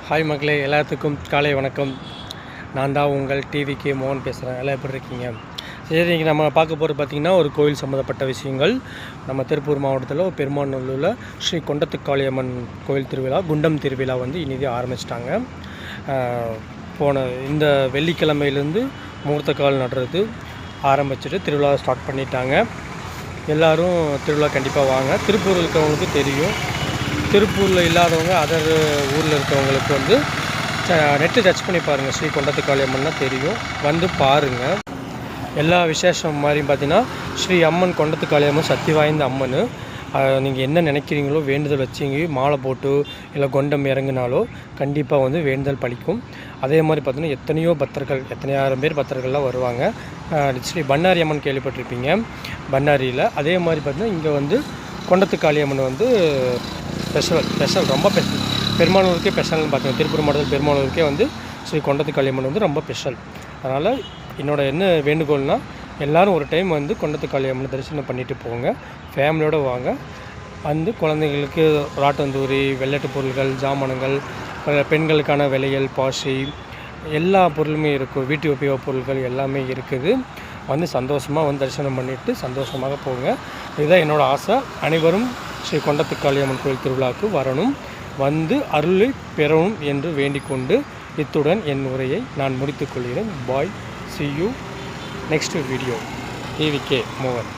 Hi மக்களே, எல்லாத்துக்கும் காலை வணக்கம். நான் தான் உங்கள் டிவிகே மோகன் பேசுகிறேன். எல்லாம் எப்படி இருக்கீங்க? சரி, இன்றைக்கி நம்ம பார்க்க போகிறது பார்த்திங்கன்னா ஒரு கோயில் சம்மந்தப்பட்ட விஷயங்கள். நம்ம திருப்பூர் மாவட்டத்தில் பெருமாநல்லூரில் ஸ்ரீ கொண்டத்துக்காளியம்மன் கோயில் திருவிழா, குண்டம் திருவிழா இன்றைக்கி ஆரம்பிச்சிட்டாங்க. போன இந்த வெள்ளிக்கிழமையிலேருந்து முகூர்த்த கால் நடுறது ஆரம்பிச்சுட்டு திருவிழா ஸ்டார்ட் பண்ணிட்டாங்க. எல்லோரும் திருவிழா கண்டிப்பாக வாங்க. திருப்பூர் இருக்கிறவங்களுக்கு தெரியும், திருப்பூரில் இல்லாதவங்க அதர் ஊரில் இருக்கிறவங்களுக்கு நெட்டு டச் பண்ணி பாருங்கள். ஸ்ரீ கொண்டத்துக்காளியம்மன்னா தெரியும், வந்து பாருங்கள். எல்லா விசேஷம் மாதிரியும் பார்த்தீங்கன்னா ஸ்ரீ அம்மன் கொண்டத்துக்காளியம்மன் சக்தி வாய்ந்த அம்மன். நீங்கள் என்ன நினைக்கிறீங்களோ வேண்டுதல் வச்சிங்க, மாலை போட்டு இல்லை கொண்டம் இறங்கினாலோ கண்டிப்பாக வேண்டுதல் பலிக்கும். அதே மாதிரி பார்த்தீங்கன்னா எத்தனையோ பக்தர்கள், எத்தனையாயிரம் பேர் பக்தர்கள்லாம் வருவாங்க. ஸ்ரீ பண்ணாரி அம்மன் கேள்விப்பட்டிருப்பீங்க, பண்ணாரியில். அதே மாதிரி பார்த்தீங்கன்னா இங்கே கொண்டத்துக்காளியம்மன் ஸ்பெஷல், ரொம்ப ஸ்பெஷல். பெருமானூருக்கே ஸ்பெஷல்னு பார்த்தீங்கன்னா திருப்பூர் மாவட்டத்தில் பெருமானூருக்கே ஸ்ரீ கொண்டத்துக்காளியம்மன் ரொம்ப ஸ்பெஷல். அதனால் என்னோடய என்ன வேண்டுகோள்னால் எல்லோரும் ஒரு டைம் கொண்டத்துக்காளியம்மன் தரிசனம் பண்ணிவிட்டு போங்க. ஃபேமிலியோடு வாங்க. குழந்தைங்களுக்கு ராட்டந்தூரி, வெள்ளாட்டு பொருட்கள், ஜாமானங்கள், பெண்களுக்கான விலைகள், பாசி, எல்லா பொருளுமே இருக்கும். வீட்டு உபயோக பொருட்கள் எல்லாமே இருக்குது. சந்தோஷமாக தரிசனம் பண்ணிவிட்டு சந்தோஷமாக போங்க. இதுதான் என்னோடய ஆசை. அனைவரும் ஸ்ரீ கொண்டத்துக்காளியம்மன் கோயில் திருவிழாவுக்கு வரணும், அருளை பெறணும் என்று வேண்டிக்கொண்டு இத்துடன் என் உரையை நான் முடித்துக்கொள்கிறேன். பாய், see you next video. TVK மோகன்.